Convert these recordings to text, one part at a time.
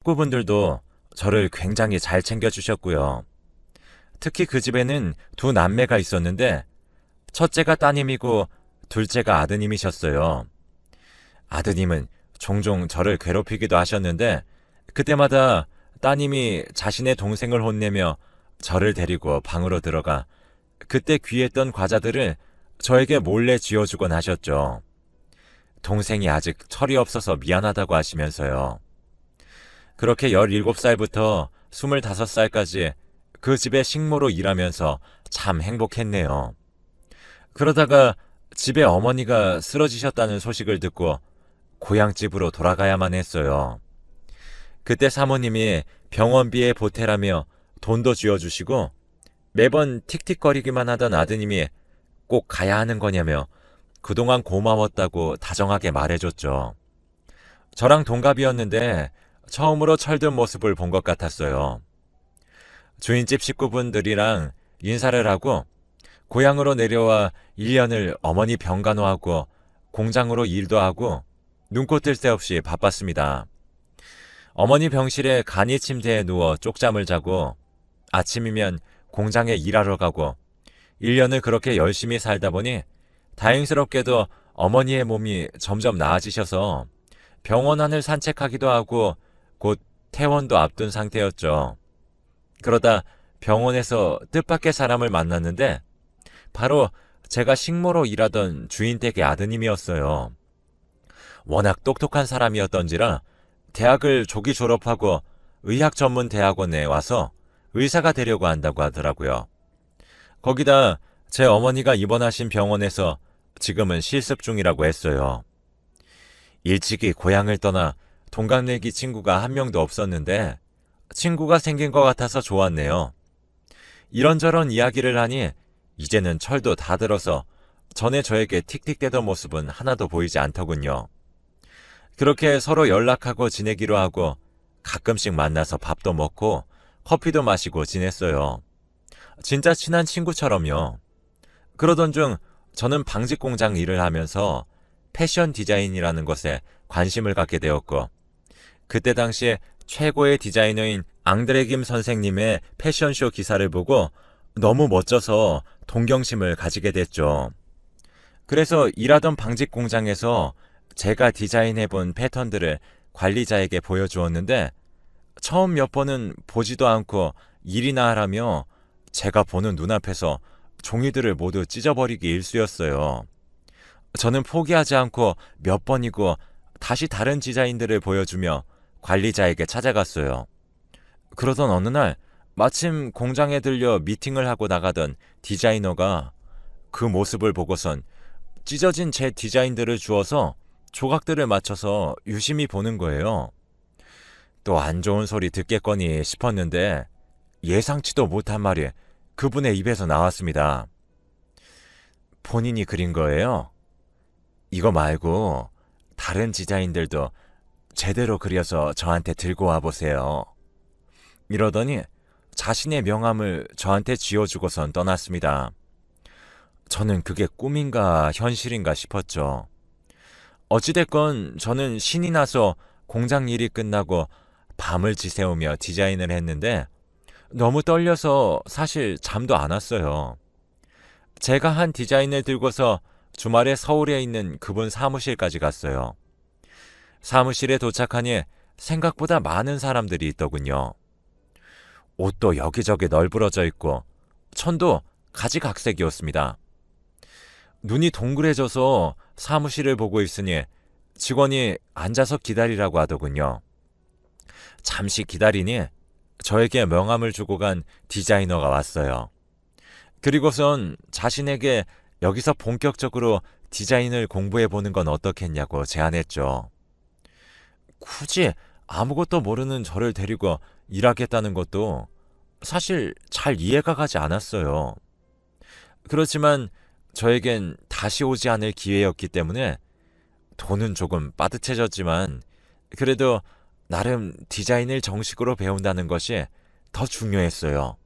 식구분들도 저를 굉장히 잘 챙겨주셨고요. 특히 그 집에는 두 남매가 있었는데 첫째가 따님이고 둘째가 아드님이셨어요. 아드님은 종종 저를 괴롭히기도 하셨는데 그때마다 따님이 자신의 동생을 혼내며 저를 데리고 방으로 들어가 그때 귀했던 과자들을 저에게 몰래 쥐어주곤 하셨죠. 동생이 아직 철이 없어서 미안하다고 하시면서요. 그렇게 17살부터 25살까지 그 집에 식모로 일하면서 참 행복했네요. 그러다가 집에 어머니가 쓰러지셨다는 소식을 듣고 고향집으로 돌아가야만 했어요. 그때 사모님이 병원비에 보태라며 돈도 쥐어주시고 매번 틱틱거리기만 하던 아드님이 꼭 가야 하는 거냐며 그동안 고마웠다고 다정하게 말해줬죠. 저랑 동갑이었는데 처음으로 철든 모습을 본 것 같았어요. 주인집 식구분들이랑 인사를 하고 고향으로 내려와 1년을 어머니 병간호하고 공장으로 일도 하고 눈코 뜰 새 없이 바빴습니다. 어머니 병실에 간이 침대에 누워 쪽잠을 자고 아침이면 공장에 일하러 가고 1년을 그렇게 열심히 살다 보니 다행스럽게도 어머니의 몸이 점점 나아지셔서 병원 안을 산책하기도 하고 곧 퇴원도 앞둔 상태였죠. 그러다 병원에서 뜻밖의 사람을 만났는데 바로 제가 식모로 일하던 주인 댁의 아드님이었어요. 워낙 똑똑한 사람이었던지라 대학을 조기 졸업하고 의학 전문 대학원에 와서 의사가 되려고 한다고 하더라고요. 거기다 제 어머니가 입원하신 병원에서 지금은 실습 중이라고 했어요. 일찍이 고향을 떠나 동갑내기 친구가 한 명도 없었는데 친구가 생긴 것 같아서 좋았네요. 이런저런 이야기를 하니 이제는 철도 다 들어서 전에 저에게 틱틱대던 모습은 하나도 보이지 않더군요. 그렇게 서로 연락하고 지내기로 하고 가끔씩 만나서 밥도 먹고 커피도 마시고 지냈어요. 진짜 친한 친구처럼요. 그러던 중 저는 방직 공장 일을 하면서 패션 디자인이라는 것에 관심을 갖게 되었고 그때 당시에 최고의 디자이너인 앙드레 김 선생님의 패션쇼 기사를 보고 너무 멋져서 동경심을 가지게 됐죠. 그래서 일하던 방직 공장에서 제가 디자인해본 패턴들을 관리자에게 보여주었는데 처음 몇 번은 보지도 않고 일이나 하라며 제가 보는 눈앞에서 종이들을 모두 찢어버리기 일쑤였어요. 저는 포기하지 않고 몇 번이고 다시 다른 디자인들을 보여주며 관리자에게 찾아갔어요. 그러던 어느 날 마침 공장에 들려 미팅을 하고 나가던 디자이너가 그 모습을 보고선 찢어진 제 디자인들을 주어서 조각들을 맞춰서 유심히 보는 거예요. 또 안 좋은 소리 듣겠거니 싶었는데 예상치도 못한 말이 그분의 입에서 나왔습니다. 본인이 그린 거예요? 이거 말고 다른 디자인들도 제대로 그려서 저한테 들고 와보세요. 이러더니 자신의 명함을 저한테 쥐어주고선 떠났습니다. 저는 그게 꿈인가 현실인가 싶었죠. 어찌됐건 저는 신이 나서 공장 일이 끝나고 밤을 지새우며 디자인을 했는데 너무 떨려서 사실 잠도 안 왔어요. 제가 한 디자인을 들고서 주말에 서울에 있는 그분 사무실까지 갔어요. 사무실에 도착하니 생각보다 많은 사람들이 있더군요. 옷도 여기저기 널브러져 있고 천도 가지각색이었습니다. 눈이 동그래져서 사무실을 보고 있으니 직원이 앉아서 기다리라고 하더군요. 잠시 기다리니 저에게 명함을 주고 간 디자이너가 왔어요. 그리고선 자신에게 여기서 본격적으로 디자인을 공부해보는 건 어떻겠냐고 제안했죠. 굳이 아무것도 모르는 저를 데리고 일하겠다는 것도 사실 잘 이해가 가지 않았어요. 그렇지만 저에겐 다시 오지 않을 기회였기 때문에 돈은 조금 빠듯해졌지만 그래도 나름 디자인을 정식으로 배운다는 것이 더 중요했어요.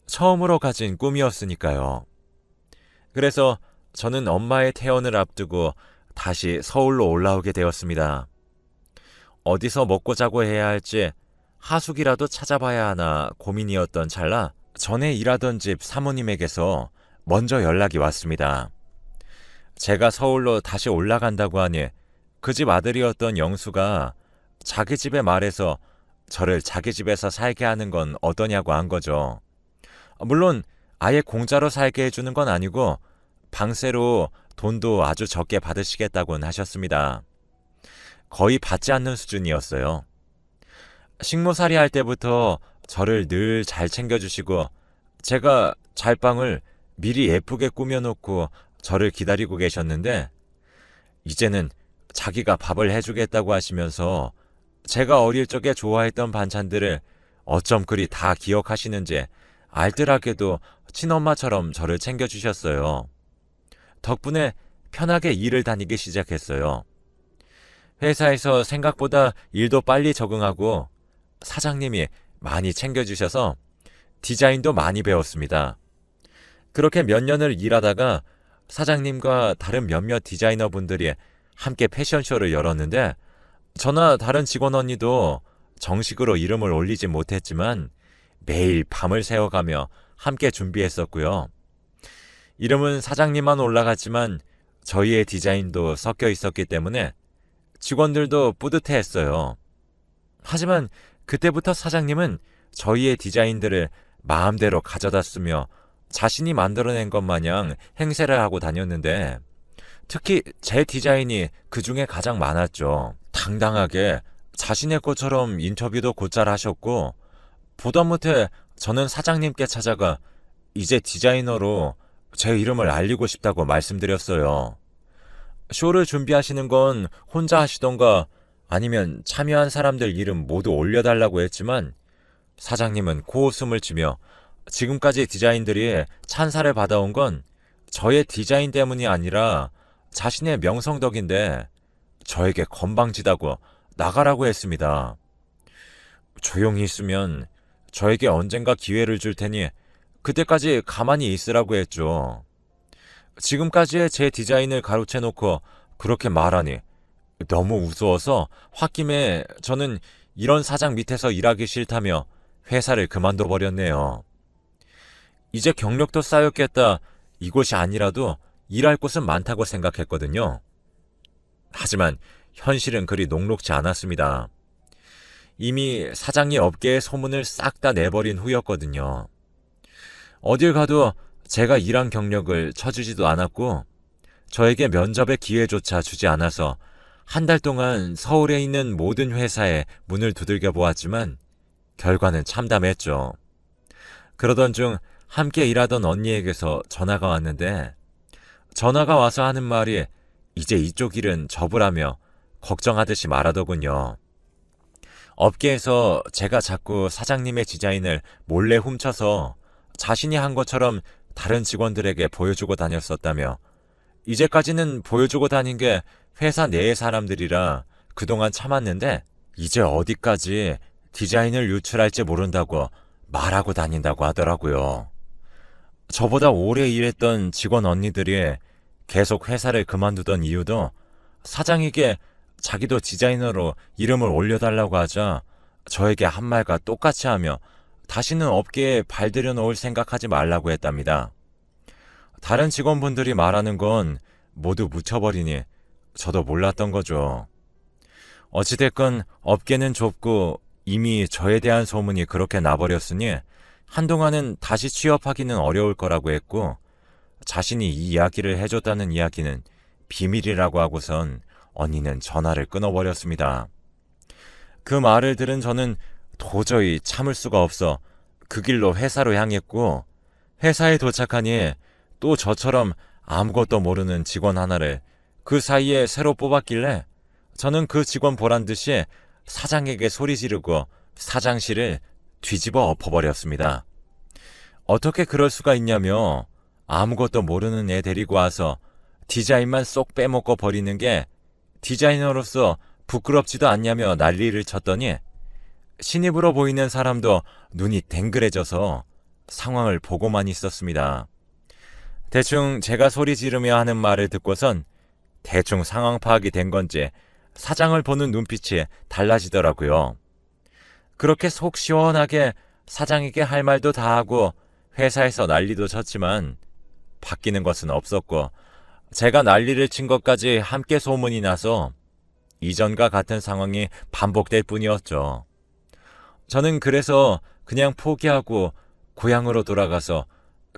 처음으로 가진 꿈이었으니까요. 그래서 저는 엄마의 퇴원을 앞두고 다시 서울로 올라오게 되었습니다. 어디서 먹고 자고 해야 할지 하숙이라도 찾아봐야 하나 고민이었던 찰나 전에 일하던 집 사모님에게서 먼저 연락이 왔습니다. 제가 서울로 다시 올라간다고 하니 그 집 아들이었던 영수가 자기 집에 말해서 저를 자기 집에서 살게 하는 건 어떠냐고 한 거죠. 물론 아예 공짜로 살게 해주는 건 아니고 방세로 돈도 아주 적게 받으시겠다고는 하셨습니다. 거의 받지 않는 수준이었어요. 식모살이 할 때부터 저를 늘 잘 챙겨주시고 제가 잘 방을 미리 예쁘게 꾸며놓고 저를 기다리고 계셨는데 이제는 자기가 밥을 해주겠다고 하시면서 제가 어릴 적에 좋아했던 반찬들을 어쩜 그리 다 기억하시는지 알뜰하게도 친엄마처럼 저를 챙겨주셨어요. 덕분에 편하게 일을 다니기 시작했어요. 회사에서 생각보다 일도 빨리 적응하고 사장님이 많이 챙겨주셔서 디자인도 많이 배웠습니다. 그렇게 몇 년을 일하다가 사장님과 다른 몇몇 디자이너분들이 함께 패션쇼를 열었는데 저나 다른 직원 언니도 정식으로 이름을 올리지 못했지만 매일 밤을 새워가며 함께 준비했었고요. 이름은 사장님만 올라갔지만 저희의 디자인도 섞여 있었기 때문에 직원들도 뿌듯해했어요. 하지만 그때부터 사장님은 저희의 디자인들을 마음대로 가져다 쓰며 자신이 만들어낸 것 마냥 행세를 하고 다녔는데 특히 제 디자인이 그 중에 가장 많았죠. 당당하게 자신의 것처럼 인터뷰도 곧잘 하셨고 보다 못해 저는 사장님께 찾아가 이제 디자이너로 제 이름을 알리고 싶다고 말씀드렸어요. 쇼를 준비하시는 건 혼자 하시던가 아니면 참여한 사람들 이름 모두 올려달라고 했지만 사장님은 코웃음을 치며 지금까지 디자인들이 찬사를 받아온 건 저의 디자인 때문이 아니라 자신의 명성 덕인데 저에게 건방지다고 나가라고 했습니다. 조용히 있으면 저에게 언젠가 기회를 줄 테니 그때까지 가만히 있으라고 했죠. 지금까지의 제 디자인을 가로채놓고 그렇게 말하니 너무 우스워서 홧김에 저는 이런 사장 밑에서 일하기 싫다며 회사를 그만둬 버렸네요. 이제 경력도 쌓였겠다. 이곳이 아니라도 일할 곳은 많다고 생각했거든요. 하지만 현실은 그리 녹록지 않았습니다. 이미 사장이 업계의 소문을 싹 다 내버린 후였거든요. 어딜 가도 제가 일한 경력을 쳐주지도 않았고 저에게 면접의 기회조차 주지 않아서 한 달 동안 서울에 있는 모든 회사에 문을 두들겨 보았지만 결과는 참담했죠. 그러던 중 함께 일하던 언니에게서 전화가 왔는데 전화가 와서 하는 말이 이제 이쪽 일은 접으라며 걱정하듯이 말하더군요. 업계에서 제가 자꾸 사장님의 디자인을 몰래 훔쳐서 자신이 한 것처럼 다른 직원들에게 보여주고 다녔었다며 이제까지는 보여주고 다닌 게 회사 내의 사람들이라 그동안 참았는데 이제 어디까지 디자인을 유출할지 모른다고 말하고 다닌다고 하더라고요. 저보다 오래 일했던 직원 언니들이 계속 회사를 그만두던 이유도 사장에게 자기도 디자이너로 이름을 올려달라고 하자 저에게 한 말과 똑같이 하며 다시는 업계에 발들여 놓을 생각하지 말라고 했답니다. 다른 직원분들이 말하는 건 모두 묻혀버리니 저도 몰랐던 거죠. 어찌됐건 업계는 좁고 이미 저에 대한 소문이 그렇게 나버렸으니 한동안은 다시 취업하기는 어려울 거라고 했고 자신이 이 이야기를 해줬다는 이야기는 비밀이라고 하고선 언니는 전화를 끊어버렸습니다. 그 말을 들은 저는 도저히 참을 수가 없어 그 길로 회사로 향했고 회사에 도착하니 또 저처럼 아무것도 모르는 직원 하나를 그 사이에 새로 뽑았길래 저는 그 직원 보란 듯이 사장에게 소리 지르고 사장실을 뒤집어 엎어버렸습니다. 어떻게 그럴 수가 있냐며 아무것도 모르는 애 데리고 와서 디자인만 쏙 빼먹고 버리는 게 디자이너로서 부끄럽지도 않냐며 난리를 쳤더니 신입으로 보이는 사람도 눈이 댕그레져서 상황을 보고만 있었습니다. 대충 제가 소리 지르며 하는 말을 듣고선 대충 상황 파악이 된 건지 사장을 보는 눈빛이 달라지더라고요. 그렇게 속 시원하게 사장에게 할 말도 다 하고 회사에서 난리도 쳤지만 바뀌는 것은 없었고, 제가 난리를 친 것까지 함께 소문이 나서 이전과 같은 상황이 반복될 뿐이었죠. 저는 그래서 그냥 포기하고 고향으로 돌아가서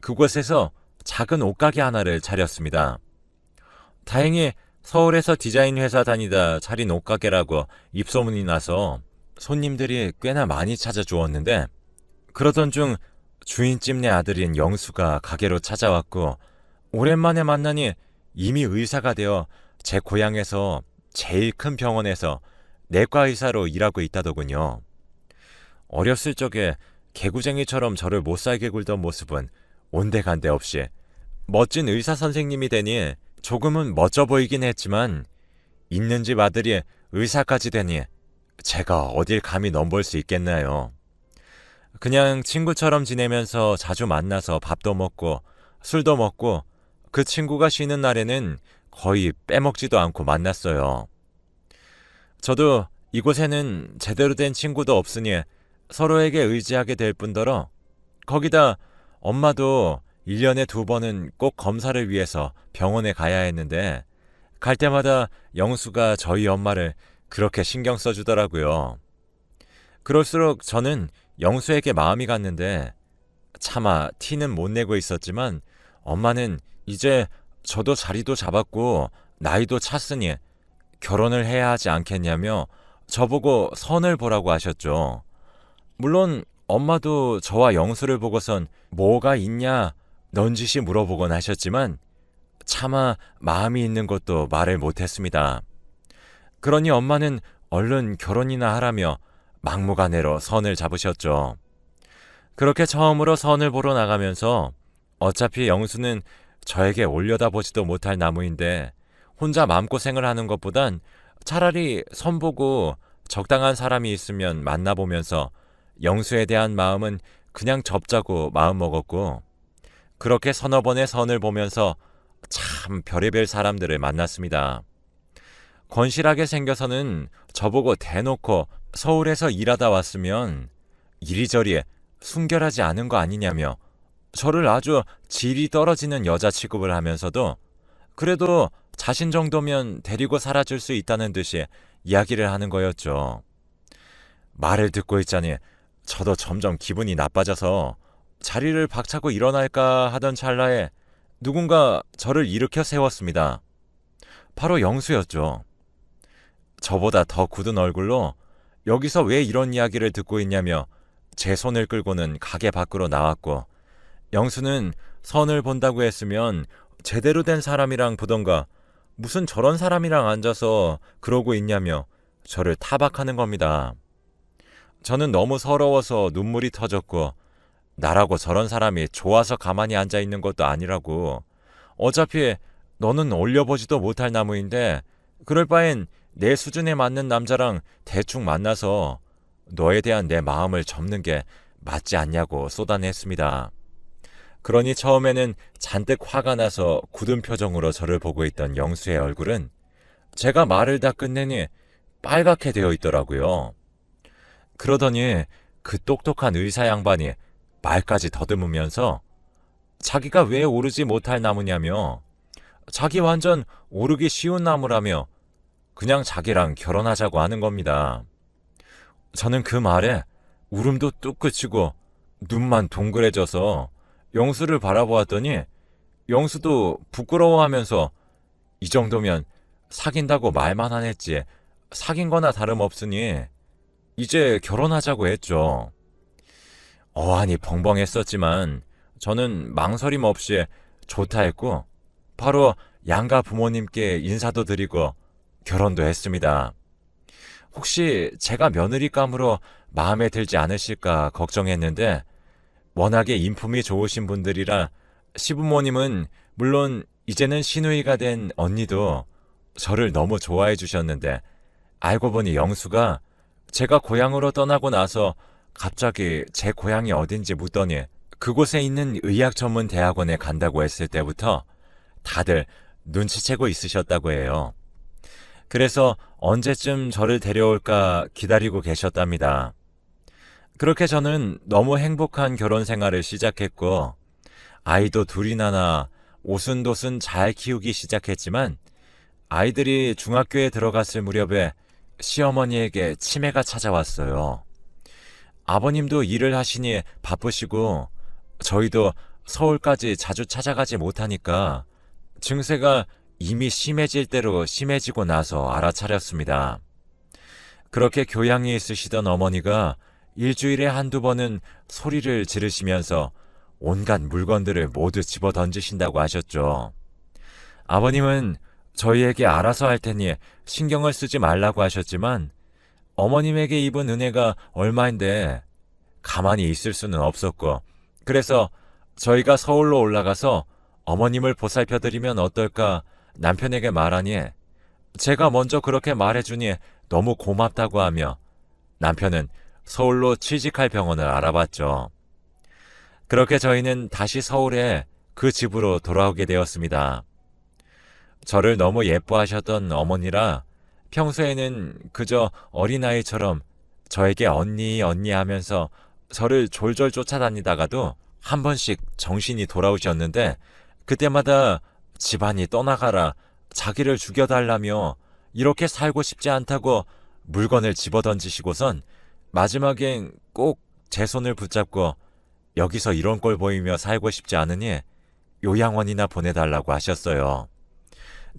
그곳에서 작은 옷가게 하나를 차렸습니다. 다행히 서울에서 디자인 회사 다니다 차린 옷가게라고 입소문이 나서 손님들이 꽤나 많이 찾아주었는데, 그러던 중 주인집 내 아들인 영수가 가게로 찾아왔고, 오랜만에 만나니 이미 의사가 되어 제 고향에서 제일 큰 병원에서 내과 의사로 일하고 있다더군요. 어렸을 적에 개구쟁이처럼 저를 못살게 굴던 모습은 온데간데 없이 멋진 의사 선생님이 되니 조금은 멋져 보이긴 했지만, 있는 집 아들이 의사까지 되니 제가 어딜 감히 넘볼 수 있겠나요. 그냥 친구처럼 지내면서 자주 만나서 밥도 먹고 술도 먹고, 그 친구가 쉬는 날에는 거의 빼먹지도 않고 만났어요. 저도 이곳에는 제대로 된 친구도 없으니 서로에게 의지하게 될 뿐더러, 거기다 엄마도 1년에 2번은 꼭 검사를 위해서 병원에 가야 했는데, 갈 때마다 영수가 저희 엄마를 그렇게 신경 써주더라고요. 그럴수록 저는 영수에게 마음이 갔는데, 차마 티는 못 내고 있었지만 엄마는 이제 저도 자리도 잡았고 나이도 찼으니 결혼을 해야 하지 않겠냐며 저보고 선을 보라고 하셨죠. 물론 엄마도 저와 영수를 보고선 뭐가 있냐 넌지시 물어보곤 하셨지만, 차마 마음이 있는 것도 말을 못했습니다. 그러니 엄마는 얼른 결혼이나 하라며 막무가내로 선을 잡으셨죠. 그렇게 처음으로 선을 보러 나가면서, 어차피 영수는 저에게 올려다보지도 못할 나무인데 혼자 마음고생을 하는 것보단 차라리 선 보고 적당한 사람이 있으면 만나보면서 영수에 대한 마음은 그냥 접자고 마음먹었고, 그렇게 서너 번의 선을 보면서 참 별의별 사람들을 만났습니다. 건실하게 생겨서는 저보고 대놓고 서울에서 일하다 왔으면 이리저리 순결하지 않은 거 아니냐며 저를 아주 질이 떨어지는 여자 취급을 하면서도, 그래도 자신 정도면 데리고 살아줄 수 있다는 듯이 이야기를 하는 거였죠. 말을 듣고 있자니 저도 점점 기분이 나빠져서 자리를 박차고 일어날까 하던 찰나에 누군가 저를 일으켜 세웠습니다. 바로 영수였죠. 저보다 더 굳은 얼굴로 여기서 왜 이런 이야기를 듣고 있냐며 제 손을 끌고는 가게 밖으로 나왔고, 영수는 선을 본다고 했으면 제대로 된 사람이랑 보던가 무슨 저런 사람이랑 앉아서 그러고 있냐며 저를 타박하는 겁니다. 저는 너무 서러워서 눈물이 터졌고, 나라고 저런 사람이 좋아서 가만히 앉아 있는 것도 아니라고, 어차피 너는 올려보지도 못할 나무인데 그럴 바엔 내 수준에 맞는 남자랑 대충 만나서 너에 대한 내 마음을 접는 게 맞지 않냐고 쏟아냈습니다. 그러니 처음에는 잔뜩 화가 나서 굳은 표정으로 저를 보고 있던 영수의 얼굴은 제가 말을 다 끝내니 빨갛게 되어 있더라고요. 그러더니 그 똑똑한 의사 양반이 말까지 더듬으면서 자기가 왜 오르지 못할 나무냐며, 자기 완전 오르기 쉬운 나무라며 그냥 자기랑 결혼하자고 하는 겁니다. 저는 그 말에 울음도 뚝 그치고 눈만 동그래져서 영수를 바라보았더니, 영수도 부끄러워하면서 이 정도면 사귄다고 말만 안 했지 사귄 거나 다름없으니 이제 결혼하자고 했죠. 어안이 벙벙했었지만 저는 망설임 없이 좋다 했고, 바로 양가 부모님께 인사도 드리고 결혼도 했습니다. 혹시 제가 며느리감으로 마음에 들지 않으실까 걱정했는데, 워낙에 인품이 좋으신 분들이라 시부모님은 물론 이제는 시누이가 된 언니도 저를 너무 좋아해 주셨는데, 알고 보니 영수가 제가 고향으로 떠나고 나서 갑자기 제 고향이 어딘지 묻더니 그곳에 있는 의학 전문 대학원에 간다고 했을 때부터 다들 눈치채고 있으셨다고 해요. 그래서 언제쯤 저를 데려올까 기다리고 계셨답니다. 그렇게 저는 너무 행복한 결혼 생활을 시작했고, 아이도 둘이나 낳아 오순도순 잘 키우기 시작했지만, 아이들이 중학교에 들어갔을 무렵에 시어머니에게 치매가 찾아왔어요. 아버님도 일을 하시니 바쁘시고, 저희도 서울까지 자주 찾아가지 못하니까 증세가 이미 심해질 대로 심해지고 나서 알아차렸습니다. 그렇게 교양이 있으시던 어머니가 일주일에 한두 번은 소리를 지르시면서 온갖 물건들을 모두 집어 던지신다고 하셨죠. 아버님은 저희에게 알아서 할 테니 신경을 쓰지 말라고 하셨지만 어머님에게 입은 은혜가 얼마인데 가만히 있을 수는 없었고, 그래서 저희가 서울로 올라가서 어머님을 보살펴드리면 어떨까 남편에게 말하니 제가 먼저 그렇게 말해주니 너무 고맙다고 하며 남편은 서울로 취직할 병원을 알아봤죠. 그렇게 저희는 다시 서울에 그 집으로 돌아오게 되었습니다. 저를 너무 예뻐하셨던 어머니라 평소에는 그저 어린아이처럼 저에게 언니 언니 하면서 저를 졸졸 쫓아다니다가도 한 번씩 정신이 돌아오셨는데 그때마다 집안이 떠나가라, 자기를 죽여달라며 이렇게 살고 싶지 않다고 물건을 집어던지시고선 마지막엔 꼭 제 손을 붙잡고 여기서 이런 꼴 보이며 살고 싶지 않으니 요양원이나 보내달라고 하셨어요.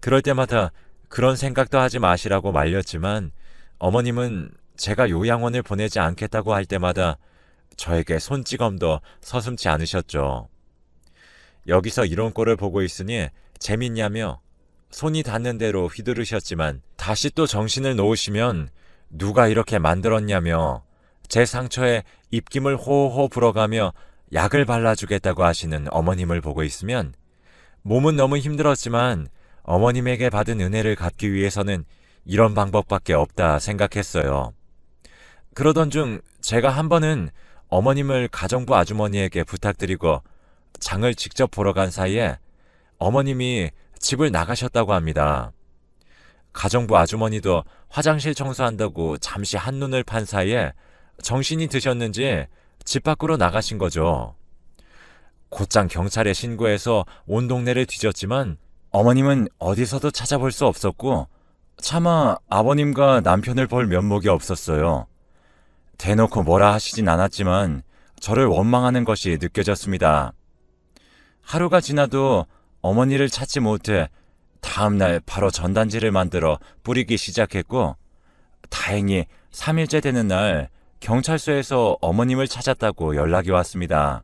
그럴 때마다 그런 생각도 하지 마시라고 말렸지만 어머님은 제가 요양원을 보내지 않겠다고 할 때마다 저에게 손찌검도 서슴지 않으셨죠. 여기서 이런 꼴을 보고 있으니 재밌냐며 손이 닿는 대로 휘두르셨지만 다시 또 정신을 놓으시면 누가 이렇게 만들었냐며 제 상처에 입김을 호호 불어가며 약을 발라주겠다고 하시는 어머님을 보고 있으면 몸은 너무 힘들었지만 어머님에게 받은 은혜를 갚기 위해서는 이런 방법밖에 없다 생각했어요. 그러던 중 제가 한 번은 어머님을 가정부 아주머니에게 부탁드리고 장을 직접 보러 간 사이에 어머님이 집을 나가셨다고 합니다. 가정부 아주머니도 화장실 청소한다고 잠시 한눈을 판 사이에 정신이 드셨는지 집 밖으로 나가신 거죠. 곧장 경찰에 신고해서 온 동네를 뒤졌지만 어머님은 어디서도 찾아볼 수 없었고 차마 아버님과 남편을 볼 면목이 없었어요. 대놓고 뭐라 하시진 않았지만 저를 원망하는 것이 느껴졌습니다. 하루가 지나도 어머니를 찾지 못해 다음날 바로 전단지를 만들어 뿌리기 시작했고 다행히 3일째 되는 날 경찰서에서 어머님을 찾았다고 연락이 왔습니다.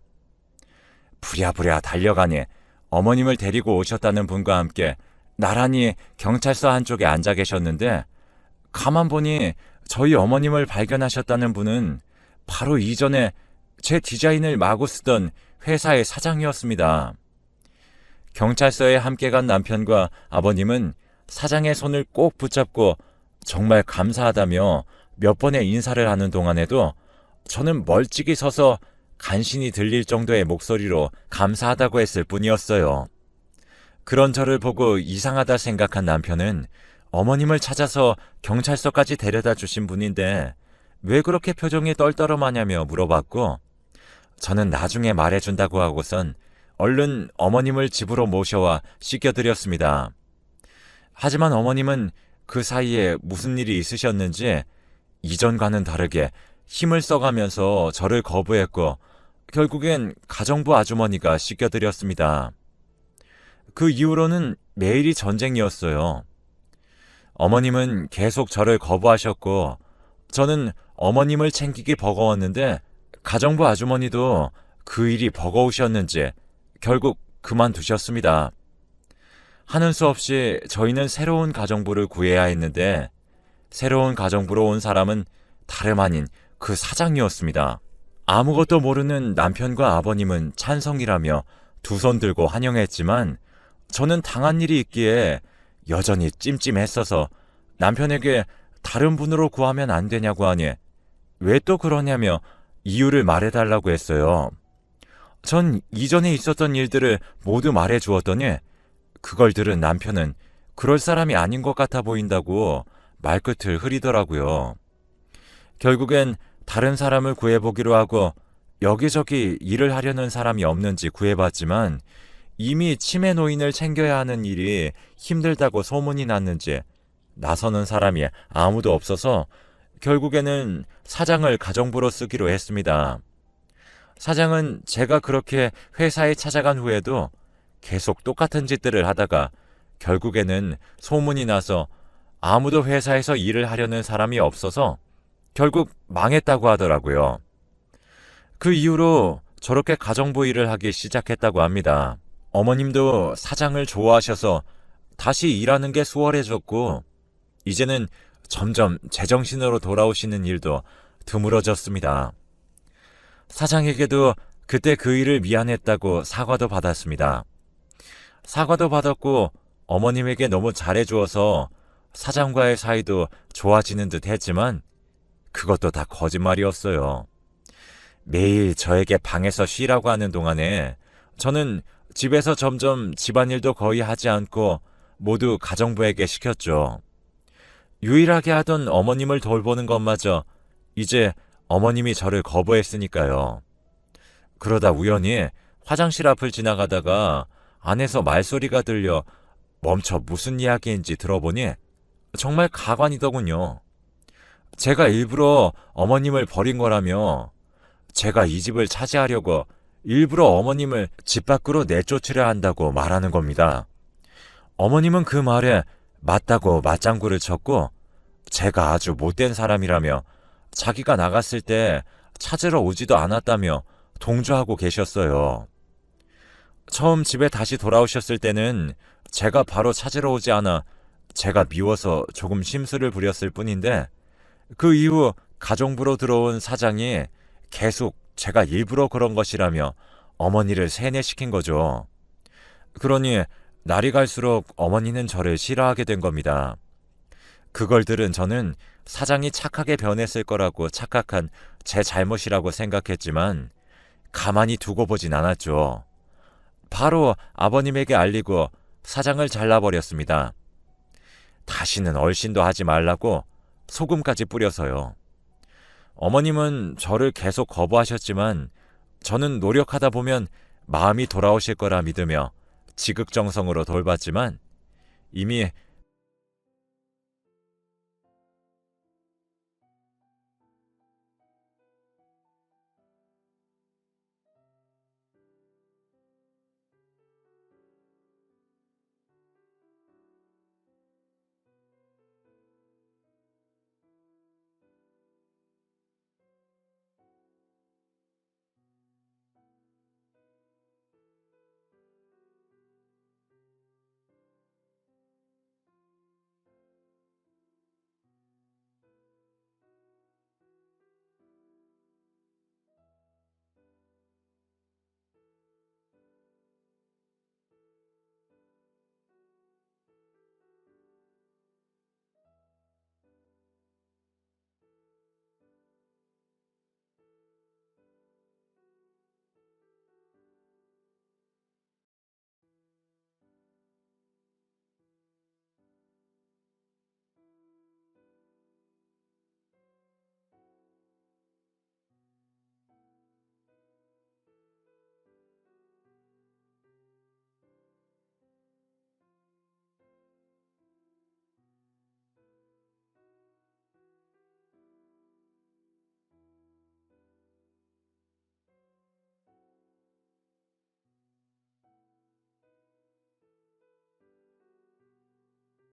부랴부랴 달려가니 어머님을 데리고 오셨다는 분과 함께 나란히 경찰서 한쪽에 앉아 계셨는데 가만 보니 저희 어머님을 발견하셨다는 분은 바로 이전에 제 디자인을 마구 쓰던 회사의 사장이었습니다. 경찰서에 함께 간 남편과 아버님은 사장의 손을 꼭 붙잡고 정말 감사하다며 몇 번의 인사를 하는 동안에도 저는 멀찍이 서서 간신히 들릴 정도의 목소리로 감사하다고 했을 뿐이었어요. 그런 저를 보고 이상하다 생각한 남편은 어머님을 찾아서 경찰서까지 데려다 주신 분인데 왜 그렇게 표정이 떨떠름하냐며 물어봤고 저는 나중에 말해준다고 하고선 얼른 어머님을 집으로 모셔와 씻겨드렸습니다. 하지만 어머님은 그 사이에 무슨 일이 있으셨는지 이전과는 다르게 힘을 써가면서 저를 거부했고 결국엔 가정부 아주머니가 씻겨드렸습니다. 그 이후로는 매일이 전쟁이었어요. 어머님은 계속 저를 거부하셨고 저는 어머님을 챙기기 버거웠는데 가정부 아주머니도 그 일이 버거우셨는지 결국 그만두셨습니다. 하는 수 없이 저희는 새로운 가정부를 구해야 했는데 새로운 가정부로 온 사람은 다름 아닌 그 사장이었습니다. 아무것도 모르는 남편과 아버님은 찬성이라며 두 손 들고 환영했지만 저는 당한 일이 있기에 여전히 찜찜했어서 남편에게 다른 분으로 구하면 안 되냐고 하니 왜 또 그러냐며 이유를 말해달라고 했어요. 전 이전에 있었던 일들을 모두 말해 주었더니 그걸 들은 남편은 그럴 사람이 아닌 것 같아 보인다고 말끝을 흐리더라고요. 결국엔 다른 사람을 구해보기로 하고 여기저기 일을 하려는 사람이 없는지 구해봤지만 이미 치매 노인을 챙겨야 하는 일이 힘들다고 소문이 났는지 나서는 사람이 아무도 없어서 결국에는 사장을 가정부로 쓰기로 했습니다. 사장은 제가 그렇게 회사에 찾아간 후에도 계속 똑같은 짓들을 하다가 결국에는 소문이 나서 아무도 회사에서 일을 하려는 사람이 없어서 결국 망했다고 하더라고요. 그 이후로 저렇게 가정부 일을 하기 시작했다고 합니다. 어머님도 사장을 좋아하셔서 다시 일하는 게 수월해졌고 이제는 점점 제정신으로 돌아오시는 일도 드물어졌습니다. 사장에게도 그때 그 일을 미안했다고 사과도 받았습니다. 사과도 받았고 어머님에게 너무 잘해주어서 사장과의 사이도 좋아지는 듯 했지만 그것도 다 거짓말이었어요. 매일 저에게 방에서 쉬라고 하는 동안에 저는 집에서 점점 집안일도 거의 하지 않고 모두 가정부에게 시켰죠. 유일하게 하던 어머님을 돌보는 것마저 이제 어머님이 저를 거부했으니까요. 그러다 우연히 화장실 앞을 지나가다가 안에서 말소리가 들려 멈춰 무슨 이야기인지 들어보니 정말 가관이더군요. 제가 일부러 어머님을 버린 거라며 제가 이 집을 차지하려고 일부러 어머님을 집 밖으로 내쫓으려 한다고 말하는 겁니다. 어머님은 그 말에 맞다고 맞장구를 쳤고 제가 아주 못된 사람이라며 자기가 나갔을 때 찾으러 오지도 않았다며 동조하고 계셨어요. 처음 집에 다시 돌아오셨을 때는 제가 바로 찾으러 오지 않아 제가 미워서 조금 심술을 부렸을 뿐인데 그 이후 가정부로 들어온 사장이 계속 제가 일부러 그런 것이라며 어머니를 세뇌시킨 거죠. 그러니 날이 갈수록 어머니는 저를 싫어하게 된 겁니다. 그걸 들은 저는 사장이 착하게 변했을 거라고 착각한 제 잘못이라고 생각했지만 가만히 두고 보진 않았죠. 바로 아버님에게 알리고 사장을 잘라버렸습니다. 다시는 얼씬도 하지 말라고 소금까지 뿌려서요. 어머님은 저를 계속 거부하셨지만 저는 노력하다 보면 마음이 돌아오실 거라 믿으며 지극정성으로 돌봤지만 이미